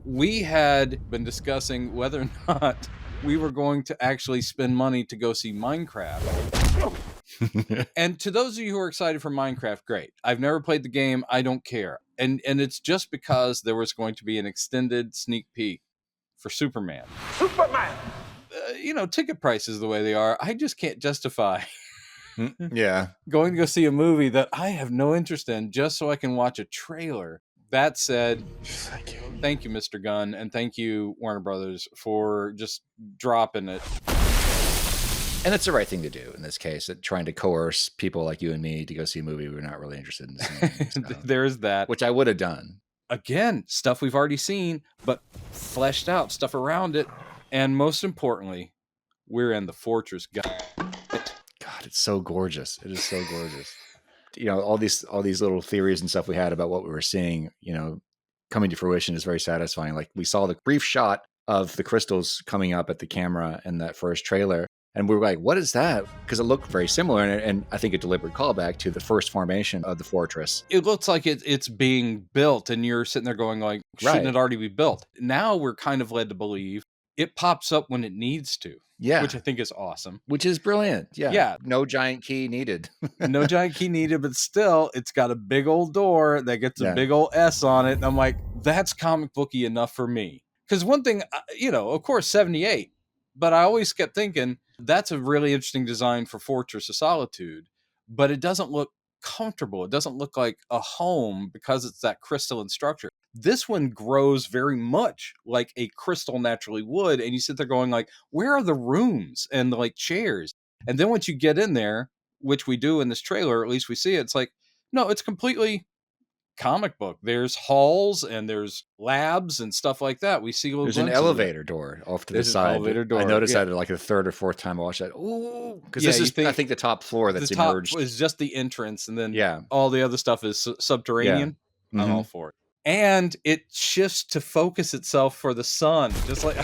we had been discussing whether or not we were going to actually spend money to go see Minecraft. And to those of you who are excited for Minecraft, great. I've never played the game. I don't care. And it's just because there was going to be an extended sneak peek for Superman. Ticket prices the way they are, I just can't justify going to go see a movie that I have no interest in just so I can watch a trailer. That said, thank you, Mr. Gunn, and thank you, Warner Brothers, for just dropping it. And that's the right thing to do in this case, trying to coerce people like you and me to go see a movie we're not really interested in seeing. So, there is that. Which I would have done. Again, stuff we've already seen, but fleshed out, stuff around it. And most importantly, we're in the Fortress. God, it's so gorgeous. It is so gorgeous. All these little theories and stuff we had about what we were seeing, coming to fruition is very satisfying. Like we saw the brief shot of the crystals coming up at the camera in that first trailer. And we were like, what is that? Because it looked very similar. And I think a deliberate callback to the first formation of the fortress. It looks like it's being built and you're sitting there going like, shouldn't it already be built? Now we're kind of led to believe it pops up when it needs to. Yeah. Which I think is awesome. Which is brilliant. Yeah. Yeah. No giant key needed. No giant key needed, but still, it's got a big old door that gets a big old S on it. And I'm like, that's comic booky enough for me. Because one thing, of course, 78. But I always kept thinking, that's a really interesting design for Fortress of Solitude. But it doesn't look comfortable. It doesn't look like a home because it's that crystalline structure. This one grows very much like a crystal naturally would. And you sit there going like, where are the rooms and like chairs? And then once you get in there, which we do in this trailer, at least we see it, it's like, no, it's completely comic book. There's halls and there's labs and stuff like that. We see there's an elevator door off to the side. I noticed that like the third or fourth time I watched that. Ooh, because this is I think the top floor that's emerged. Top is just the entrance, and then all the other stuff is subterranean. Yeah. I'm all for it. And it shifts to focus itself for the sun, just like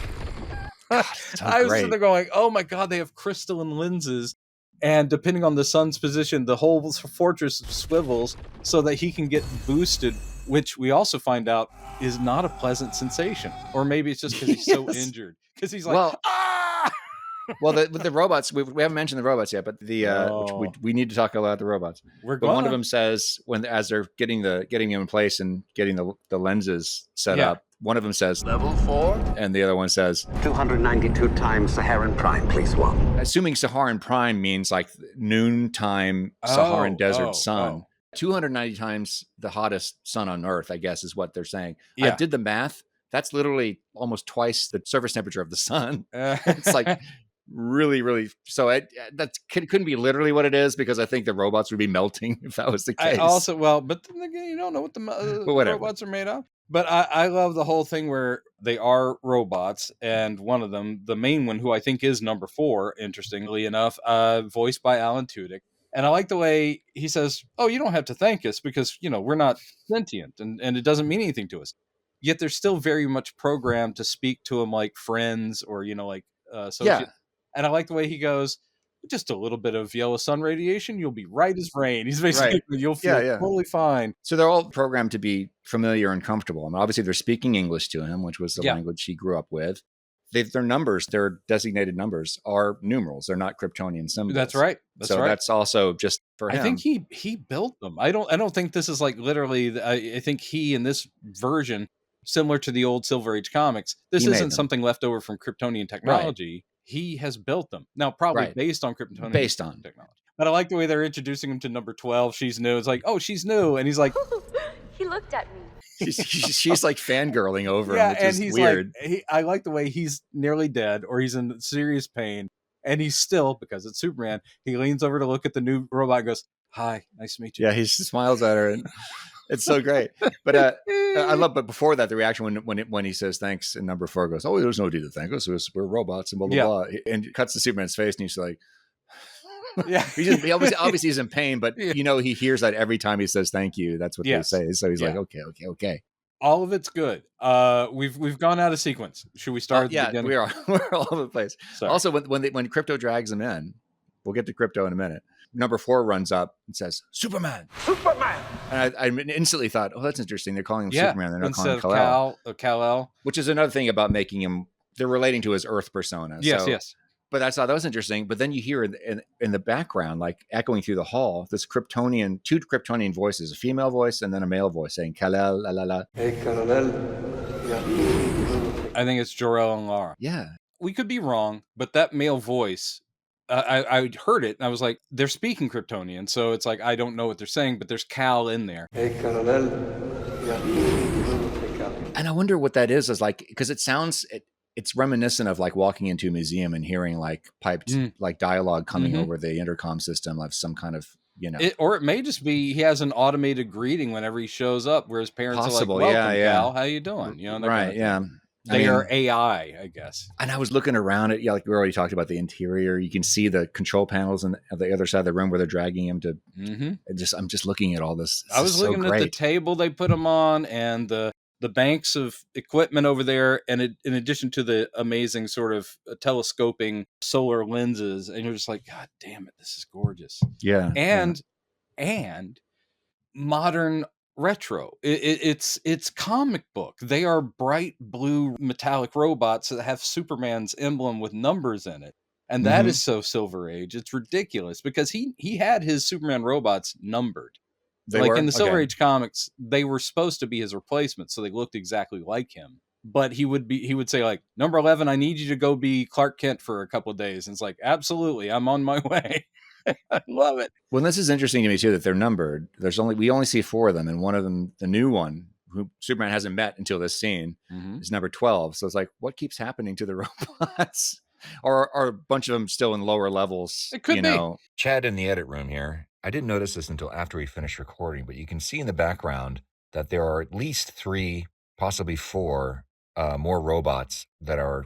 I was sitting there going, "Oh my god, they have crystalline lenses." And depending on the sun's position, the whole fortress swivels so that he can get boosted, which we also find out is not a pleasant sensation. Or maybe it's just because he's so injured. Because he's like, Well, the robots, we haven't mentioned the robots yet, but which we need to talk about the robots. One of them says, as they're getting them in place and getting the lenses set up, one of them says, Level 4? And the other one says, 292 times Saharan Prime, please one. Assuming Saharan Prime means like noontime Saharan desert sun. 290 times the hottest sun on Earth, I guess, is what they're saying. Yeah. I did the math. That's literally almost twice the surface temperature of the sun. It's like really, really. So that couldn't be literally what it is, because I think the robots would be melting if that was the case. But then again, you don't know what the robots are made of. But I love the whole thing where they are robots, and one of them, the main one, who I think is number 4, interestingly enough, voiced by Alan Tudyk. And I like the way he says, "Oh, you don't have to thank us because, we're not sentient and it doesn't mean anything to us." Yet they're still very much programmed to speak to him like friends or, associates. Yeah. And I like the way he goes, just a little bit of yellow sun radiation, you'll be right as rain. He's basically, you'll feel totally fine. So they're all programmed to be familiar and comfortable. I mean, obviously they're speaking English to him, which was the language he grew up with. Their numbers, their designated numbers, are numerals. They're not Kryptonian symbols. That's right. That's also just for him. I think he built them. I don't think this is like literally. I think he in this version, similar to the old Silver Age comics, this isn't something left over from Kryptonian technology. Right. He has built them. Now, probably based on Kryptonian technology. But I like the way they're introducing him to number 12. She's new. It's like, oh, she's new, and he's like, he looked at me. She's like fangirling over him, which is weird. Like, I like the way he's nearly dead or he's in serious pain. And he's still, because it's Superman, he leans over to look at the new robot and goes, "Hi, nice to meet you." Yeah, he smiles at her and it's so great. But but before that, the reaction when he says thanks in number 4 goes, "Oh, there's no need to thank us. We're robots and blah, blah, blah." And it cuts to Superman's face and he's like, yeah, he obviously is in pain, but he hears that every time he says thank you. That's what they say. So he's like, okay. All of it's good. We've gone out of sequence. Should we start? At the beginning? We are. We're all over the place. Sorry. Also, when Crypto drags him in, we'll get to Crypto in a minute. number 4 runs up and says, Superman. Superman! And I instantly thought, oh, that's interesting. They're calling him Superman. They're not calling him Kal-El. Which is another thing about making him, they're relating to his Earth persona. Yes, yes. But I thought that was interesting. But then you hear in the background, like echoing through the hall, this two Kryptonian voices, a female voice and then a male voice saying, Kal-El, la la la. Hey, Kal-El. I think it's Jor-El and Lara. Yeah. We could be wrong, but that male voice, I heard it and I was like, they're speaking Kryptonian. So it's like, I don't know what they're saying, but there's Kal in there. Hey, Kal-El. And I wonder what that is like, because it sounds, it's reminiscent of like walking into a museum and hearing like piped like dialogue coming over the intercom system of some kind of, or it may just be he has an automated greeting whenever he shows up, where his parents are like, "Welcome, Cal. How you doing?" Right? Yeah. They are AI, I guess. And I was looking around it. Yeah, like we already talked about the interior. You can see the control panels on the other side of the room where they're dragging him to. I'm just looking at all this. I was looking at the table they put him on and the banks of equipment over there, and in addition to the amazing sort of telescoping solar lenses, and you're just like, God damn it, this is gorgeous. Yeah. And modern retro. It's comic book. They are bright blue metallic robots that have Superman's emblem with numbers in it. And that is so Silver Age. It's ridiculous because he had his Superman robots numbered. In the Silver Age comics, they were supposed to be his replacement, so they looked exactly like him. But he would say like, number 11, I need you to go be Clark Kent for a couple of days. And it's like, absolutely, I'm on my way. I love it. Well, this is interesting to me too, that they're numbered. We only see 4 of them, and one of them, the new one, who Superman hasn't met until this scene, is number 12. So it's like, what keeps happening to the robots? Or are a bunch of them still in lower levels? It could be. Chad in the edit room here. I didn't notice this until after we finished recording, but you can see in the background that there are at least 3, possibly 4 more robots that are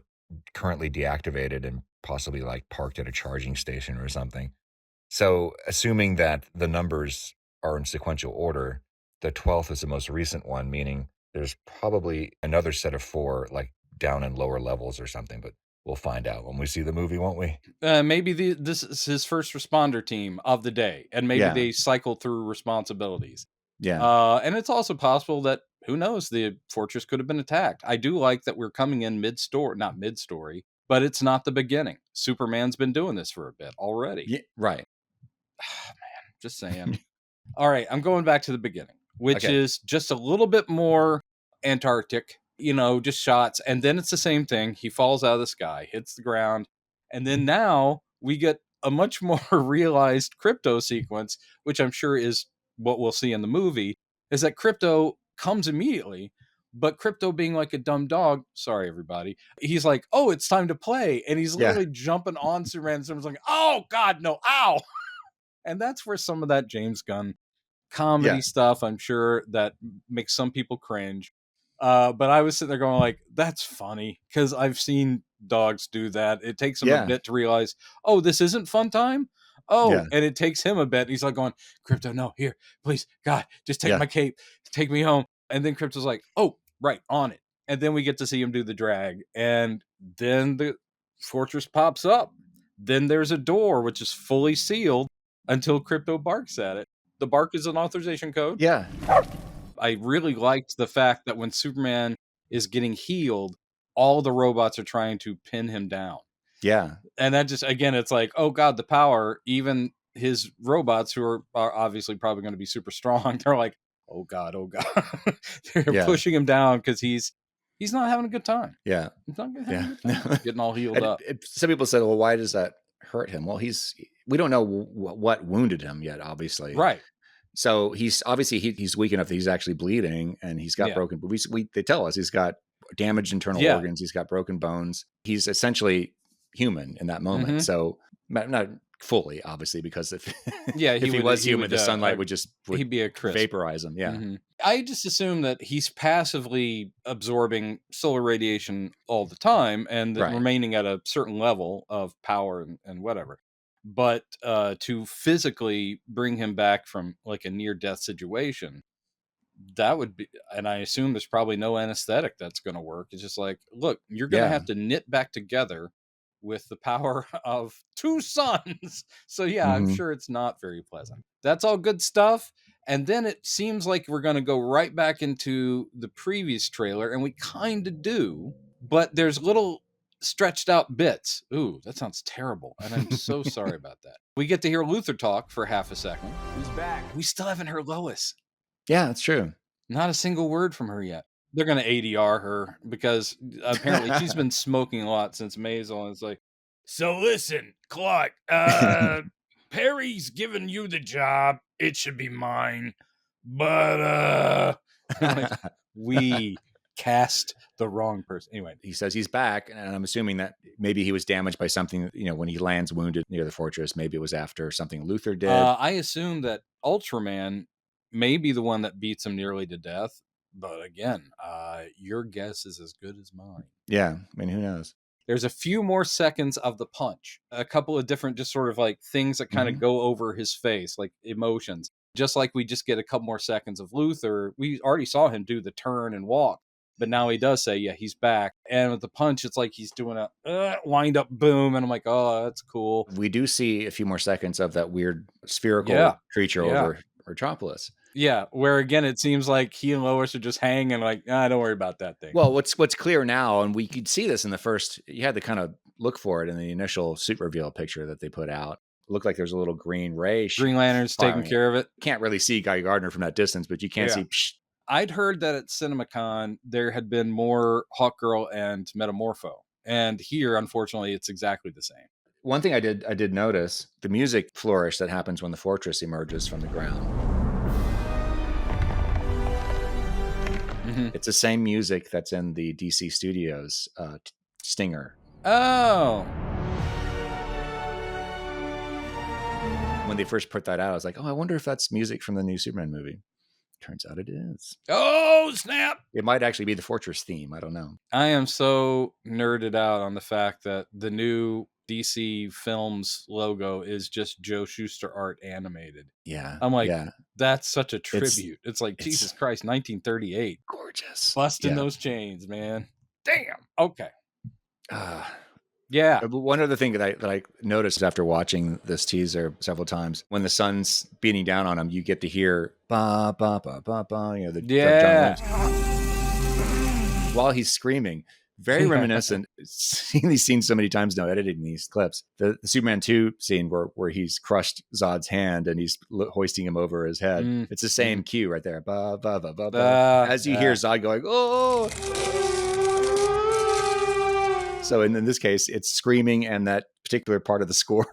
currently deactivated and possibly like parked at a charging station or something. So assuming that the numbers are in sequential order, the 12th is the most recent one, meaning there's probably another set of 4 like down in lower levels or something, but we'll find out when we see the movie, won't we? Maybe this is his first responder team of the day, and maybe they cycle through responsibilities. Yeah. And it's also possible that, who knows, the fortress could have been attacked. I do like that we're coming in not mid-story, but it's not the beginning. Superman's been doing this for a bit already. Yeah, right. Man, just saying. All right, I'm going back to the beginning, which is just a little bit more Antarctic, just shots. And then it's the same thing. He falls out of the sky, hits the ground. And then now we get a much more realized Crypto sequence, which I'm sure is what we'll see in the movie, is that Crypto comes immediately. But Crypto being like a dumb dog, sorry, everybody, he's like, oh, it's time to play. And he's literally jumping on Superman. And someone's like, oh, God, no, ow. And that's where some of that James Gunn comedy stuff, I'm sure, that makes some people cringe. But I was sitting there going like, that's funny, because I've seen dogs do that. It takes them a bit to realize, oh, this isn't fun time. And it takes him a bit. He's like going, Crypto, no, here, please, God, just take my cape, take me home. And then Crypto's like, oh, right, on it. And then we get to see him do the drag. And then the fortress pops up. Then there's a door, which is fully sealed until Crypto barks at it. The bark is an authorization code. Yeah. I really liked the fact that when Superman is getting healed, all the robots are trying to pin him down. Yeah. And that just, again, it's like, oh God, the power, even his robots, who are obviously probably going to be super strong, they're like, oh God. They're pushing him down because he's not having a good time. Yeah. He's not having a good time. Getting all healed up. Some people said, well, why does that hurt him? Well, we don't know what wounded him yet, obviously. Right. So he's weak enough that he's actually bleeding, and he's got broken. But they tell us he's got damaged internal organs. He's got broken bones. He's essentially human in that moment. So not fully, obviously, because if he was human, the sunlight would be a crisp. Vaporize him. Yeah. I just assume that he's passively absorbing solar radiation all the time and remaining at a certain level of power and whatever. But to physically bring him back from like a near-death situation, that would be, and I assume there's probably no anesthetic that's going to work. It's just like, look, you're going to have to knit back together with the power of 2 suns. So yeah, I'm sure it's not very pleasant. That's all good stuff. And then it seems like we're going to go right back into the previous trailer, and we kind of do, but there's little stretched out bits. Ooh, that sounds terrible. And I'm so sorry about that. We get to hear Luther talk for half a second. He's back. We still haven't heard Lois. Yeah, that's true. Not a single word from her yet. They're going to ADR her because apparently she's been smoking a lot since Maisel. And it's like, so listen, Clark, Perry's giving you the job. It should be mine. But like, we cast the wrong person. Anyway, he says he's back, and I'm assuming that maybe he was damaged by something, when he lands wounded near the fortress. Maybe it was after something Luther did. I assume that Ultraman may be the one that beats him nearly to death. But again, your guess is as good as mine. Yeah, I mean, who knows? There's a few more seconds of the punch. A couple of different just sort of like things that kind of go over his face, like emotions. Just like we just get a couple more seconds of Luther. We already saw him do the turn and walk. But now he does say, yeah, he's back. And with the punch, it's like he's doing a wind up boom. And I'm like, oh, that's cool. We do see a few more seconds of that weird spherical creature over Metropolis. Yeah, where again, it seems like he and Lois are just hanging like, don't worry about that thing. Well, what's clear now, and we could see this in the first, you had to kind of look for it in the initial suit reveal picture that they put out. It looked like there's a little green ray. Green Lantern's taking care of it. Can't really see Guy Gardner from that distance, but you can't see. I'd heard that at CinemaCon, there had been more Hawkgirl and Metamorpho. And here, unfortunately, it's exactly the same. One thing I did notice, the music flourish that happens when the fortress emerges from the ground. It's the same music that's in the DC Studios Stinger. Oh. When they first put that out, I was like, I wonder if that's music from the new Superman movie. Turns out it is. Oh, snap. It might actually be the Fortress theme. I don't know. I am so nerded out on the fact that the new DC Films logo is just Joe Shuster art animated. Yeah. I'm like, that's such a tribute. It's like, Jesus Christ, 1938. Gorgeous. Busting those chains, man. Damn. Okay. Yeah. One other thing that I noticed after watching this teaser several times, when the sun's beating down on him, you get to hear ba ba ba ba ba, the while he's screaming. Very reminiscent. Seeing these scenes so many times now, editing these clips. The Superman 2 scene where he's crushed Zod's hand and he's hoisting him over his head. It's the same cue right there. Ba ba ba ba ba. As you hear Zod going, oh. So in this case, it's screaming and that particular part of the score.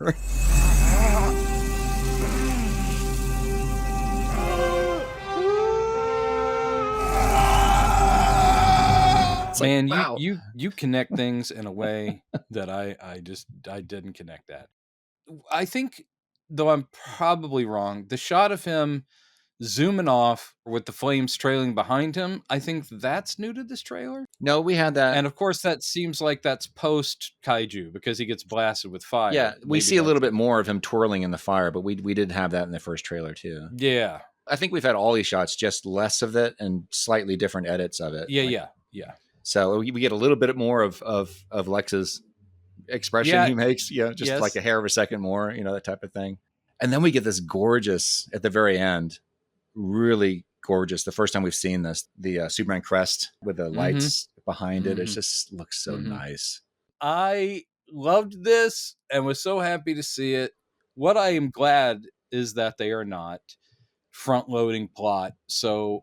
Man, wow. you connect things in a way that I didn't connect that. I think, though I'm probably wrong, the shot of him zooming off with the flames trailing behind him, I think that's new to this trailer. No, we had that. And of course, that seems like that's post kaiju because he gets blasted with fire. Yeah, we see a little bit more of him twirling in the fire, but we did have that in the first trailer too. Yeah. I think we've had all these shots, just less of it and slightly different edits of it. Yeah. So we get a little bit more of Lex's expression he makes, just like a hair of a second more, that type of thing. And then we get this gorgeous, at the very end, really gorgeous. The first time we've seen this, the Superman crest with the lights behind it, it just looks so nice. I loved this and was so happy to see it. What I am glad is that they are not front-loading plot,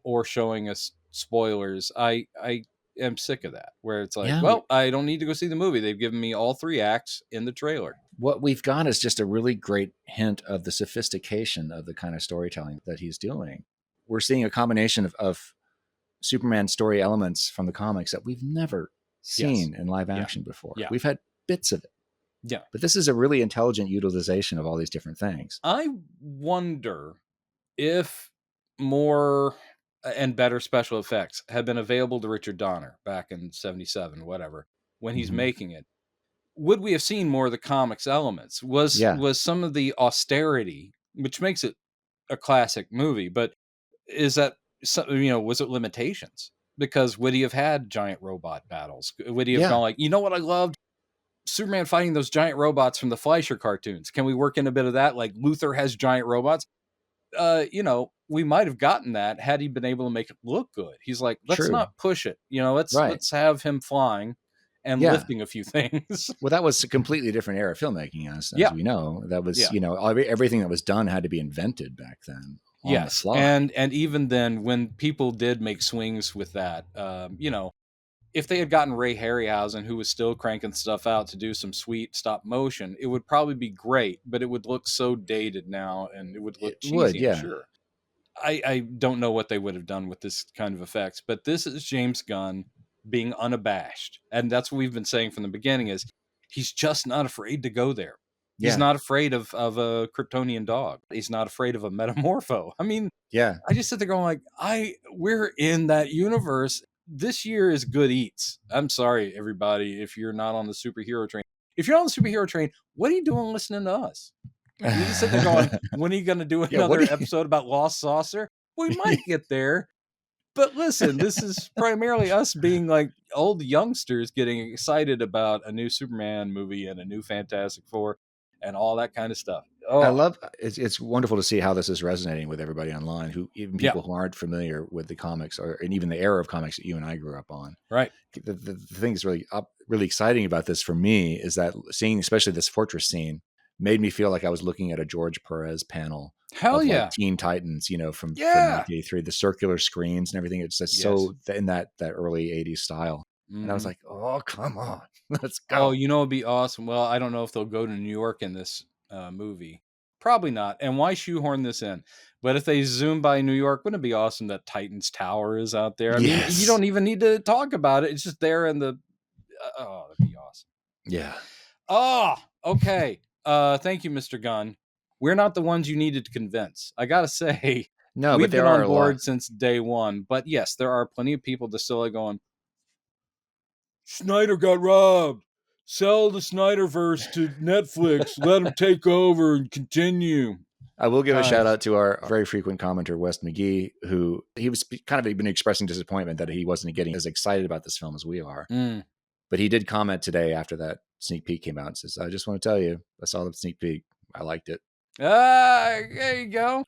or showing us spoilers. I am sick of that, where it's like, well, I don't need to go see the movie. They've given me all 3 acts in the trailer. What we've got is just a really great hint of the sophistication of the kind of storytelling that he's doing. We're seeing a combination of Superman story elements from the comics that we've never seen in live action before. Yeah. We've had bits of it. Yeah. But this is a really intelligent utilization of all these different things. I wonder if more and better special effects had been available to Richard Donner back in 77, whatever, when he's making it. Would we have seen more of the comics elements? Was some of the austerity, which makes it a classic movie, but is that, was it limitations? Because would he have had giant robot battles? Would he have gone like, what I loved? Superman fighting those giant robots from the Fleischer cartoons. Can we work in a bit of that? Like Luthor has giant robots. We might have gotten that had he been able to make it look good. He's like, let's not push it. Let's have him flying and lifting a few things. Well, that was a completely different era of filmmaking, as we know. That was, everything that was done had to be invented back then. Yes, and even then, when people did make swings with that, if they had gotten Ray Harryhausen, who was still cranking stuff out to do some sweet stop motion, it would probably be great, but it would look so dated now, and it would look cheesy. Sure. I don't know what they would have done with this kind of effects, but this is James Gunn being unabashed, and that's what we've been saying from the beginning: is he's just not afraid to go there. He's not afraid of a Kryptonian dog. He's not afraid of a metamorpho. I mean, I just sit there going like, we're in that universe. This year is good eats. I'm sorry, everybody, if you're not on the superhero train. If you're on the superhero train, what are you doing listening to us? You just sit there going, when are you going to do another episode about Lost Saucer? We might get there. But listen, this is primarily us being like old youngsters getting excited about a new Superman movie and a new Fantastic Four and all that kind of stuff. I love it's wonderful to see how this is resonating with everybody online, even people who aren't familiar with the comics and even the era of comics that you and I grew up on. Right. The thing that's really exciting about this for me is that seeing especially this fortress scene made me feel like I was looking at a George Perez panel. Hell yeah. Like Teen Titans, from 1983, the circular screens and everything. It's just so in that early 80s style. And I was like, oh, come on. Let's go. Oh, it'd be awesome. Well, I don't know if they'll go to New York in this movie. Probably not. And why shoehorn this in? But if they zoom by New York, wouldn't it be awesome that Titan's Tower is out there? I mean, you don't even need to talk about it. It's just there in the... that'd be awesome. Yeah. Oh, okay. Thank you, Mr. Gunn. We're not the ones you needed to convince. I got to say, we've been on board since day one. But yes, there are plenty of people that still are going, Snyder got robbed. Sell the Snyderverse to Netflix. Let them take over and continue. I will give a shout out to our very frequent commenter, West McGee, who he was kind of been expressing disappointment that he wasn't getting as excited about this film as we are. But he did comment today after that sneak peek came out and says, I just want to tell you, I saw the sneak peek. I liked it. There you go.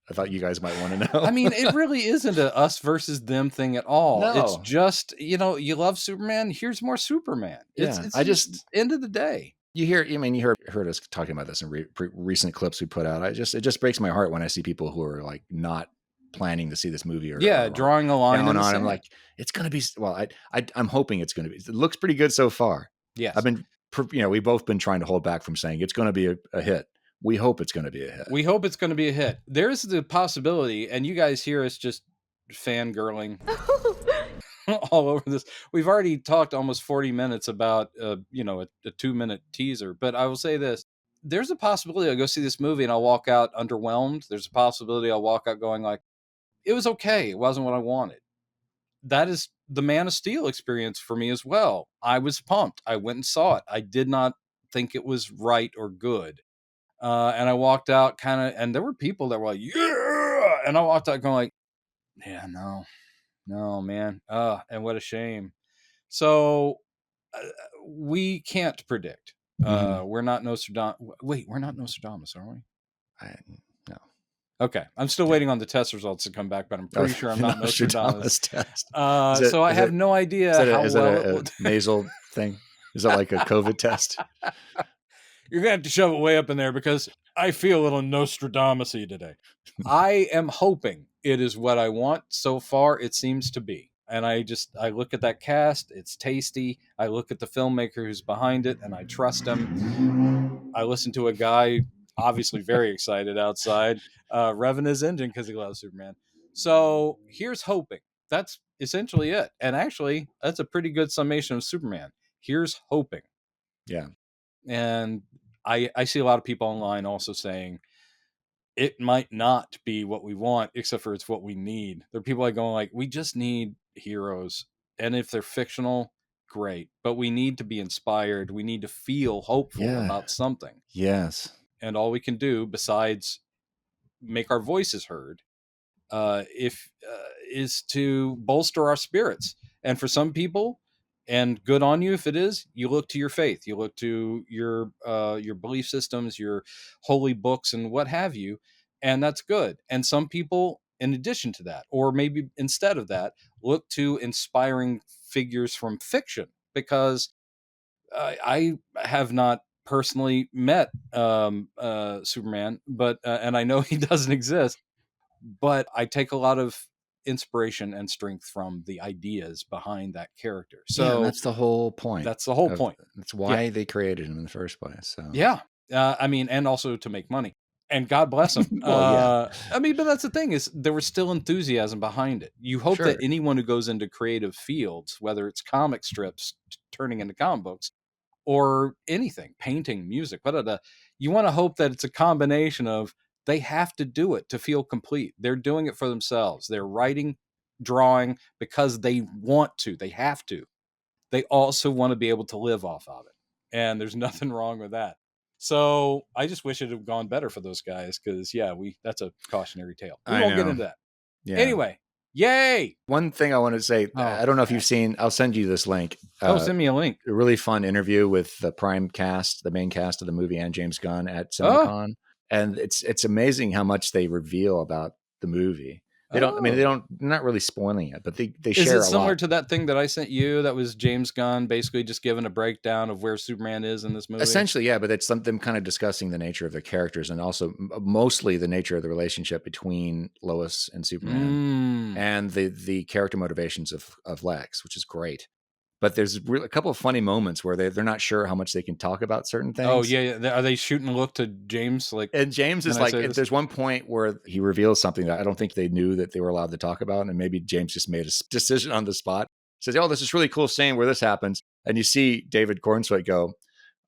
I thought you guys might want to know. I mean, it really isn't a us versus them thing at all. No. It's just, you love Superman. Here's more Superman. It's just end of the day. You heard us talking about this in recent clips we put out. It just breaks my heart when I see people who are like not planning to see this movie or drawing a line on. I'm like, it's going to be, well, I'm hoping it's going to be, it looks pretty good so far. Yes. We've both been trying to hold back from saying it's going to be a hit. We hope it's going to be a hit. We hope it's going to be a hit. There's the possibility, and you guys hear us just fangirling all over this. We've already talked almost 40 minutes about, a 2-minute teaser, but I will say this. There's a possibility I'll go see this movie and I'll walk out underwhelmed. There's a possibility I'll walk out going like, it was okay. It wasn't what I wanted. That is the Man of Steel experience for me as well. I was pumped. I went and saw it. I did not think it was right or good. And I walked out and there were people that were like, yeah. And I walked out going like, yeah, no, man. And what a shame. So we can't predict. We're not Nostradamus. Wait, we're not Nostradamus, are we? No. Okay. I'm still waiting on the test results to come back, but I'm pretty sure I'm not Nostradamus. Test. So I have no idea how well it a nasal thing. Is that like a COVID test? You're going to have to shove it way up in there because I feel a little Nostradamus-y today. I am hoping it is what I want. So far, it seems to be. And I look at that cast. It's tasty. I look at the filmmaker who's behind it, and I trust him. I listen to a guy, obviously very excited outside, revving his engine because he loves Superman. So here's hoping. That's essentially it. And actually, that's a pretty good summation of Superman. Here's hoping. Yeah. And I see a lot of people online also saying it might not be what we want, except for it's what we need. There are people like going like, we just need heroes. And if they're fictional, great. But we need to be inspired. We need to feel hopeful about something. Yes. And all we can do besides make our voices heard is to bolster our spirits. And for some people, And good on you if it is. You look to your faith, you look to your belief systems, your holy books, and what have you, and that's good. And some people, in addition to that, or maybe instead of that, look to inspiring figures from fiction, because I have not personally met Superman, but and I know he doesn't exist, but I take a lot of inspiration and strength from the ideas behind that character. So and that's the whole point. That's the whole point. That's why they created him in the first place. So yeah, I mean, and also to make money. And God bless him. I mean, but that's the thing, is there was still enthusiasm behind it. You hope that anyone who goes into creative fields, whether it's comic strips turning into comic books, or anything, painting, music, you want to hope that it's a combination of, they have to do it to feel complete. They're doing it for themselves. They're writing, drawing because they want to. They have to. They also want to be able to live off of it. And there's nothing wrong with that. So I just wish it had gone better for those guys, because that's a cautionary tale. We won't get into that. Yeah. Anyway, yay! One thing I want to say, I don't know if you've seen, I'll send you this link. Send me a link. A really fun interview with the Prime cast, the main cast of the movie, and James Gunn at CinemaCon. And it's amazing how much they reveal about the movie. They're not really spoiling it, but they share a lot. Is it similar to that thing that I sent you that was James Gunn basically just giving a breakdown of where Superman is in this movie? Essentially, yeah, but it's them kind of discussing the nature of the characters, and also mostly the nature of the relationship between Lois and Superman, and the character motivations of Lex, which is great. But there's a couple of funny moments where they're not sure how much they can talk about certain things. Oh, yeah. Are they shooting a look to James? And James is like, there's one point where he reveals something that I don't think they knew that they were allowed to talk about. And maybe James just made a decision on the spot. He says, this is really cool scene where this happens. And you see David Cornsway go,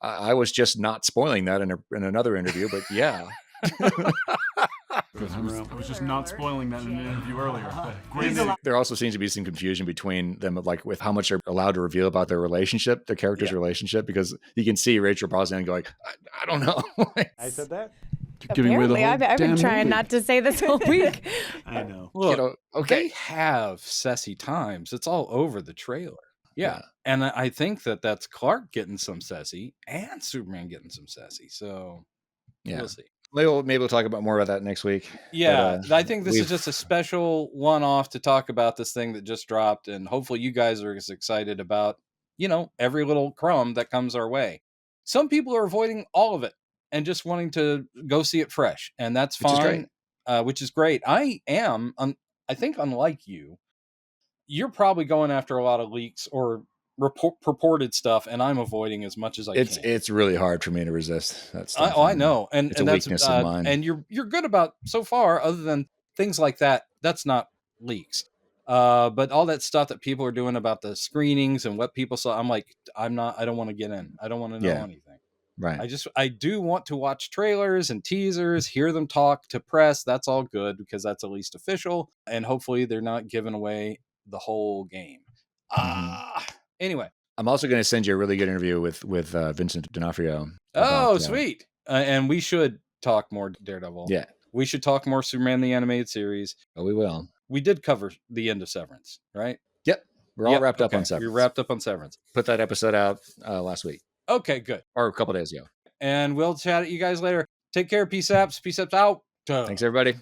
I was just not spoiling that in another interview, but yeah. I was just not spoiling that in an interview earlier. There also seems to be some confusion between them, like with how much they're allowed to reveal about their relationship, their character's relationship, because you can see Rachel Brosnahan going, I don't know. I said that? Apparently, I've been trying not to say this all week. I know. Look, they have sassy times. It's all over the trailer. Yeah. And I think that's Clark getting some sassy and Superman getting some sassy. So we'll see. Maybe we'll talk about more about that next week. Yeah, but, I think this is just a special one-off to talk about this thing that just dropped, and hopefully you guys are as excited about, every little crumb that comes our way. Some people are avoiding all of it and just wanting to go see it fresh, and that's fine, which is great. I am, I think unlike you, you're probably going after a lot of leaks or purported stuff, and I'm avoiding as much as I can. It's really hard for me to resist that stuff. I know, and it's a weakness of mine. And you're good about so far, other than things like that. That's not leaks, but all that stuff that people are doing about the screenings and what people saw. I'm like, I don't want to get in. I don't want to know anything. Right. I do want to watch trailers and teasers, hear them talk to press. That's all good, because that's at least official, and hopefully they're not giving away the whole game. Anyway, I'm also going to send you a really good interview with Vincent D'Onofrio. Sweet. And we should talk more Daredevil. Yeah. We should talk more Superman the Animated Series. Oh, we will. We did cover the end of Severance, right? Yep. We're all wrapped up on Severance. We're wrapped up on Severance. Put that episode out last week. Okay, good. Or a couple days ago. And we'll chat at you guys later. Take care. Peace apps. Peace apps out. Thanks, everybody.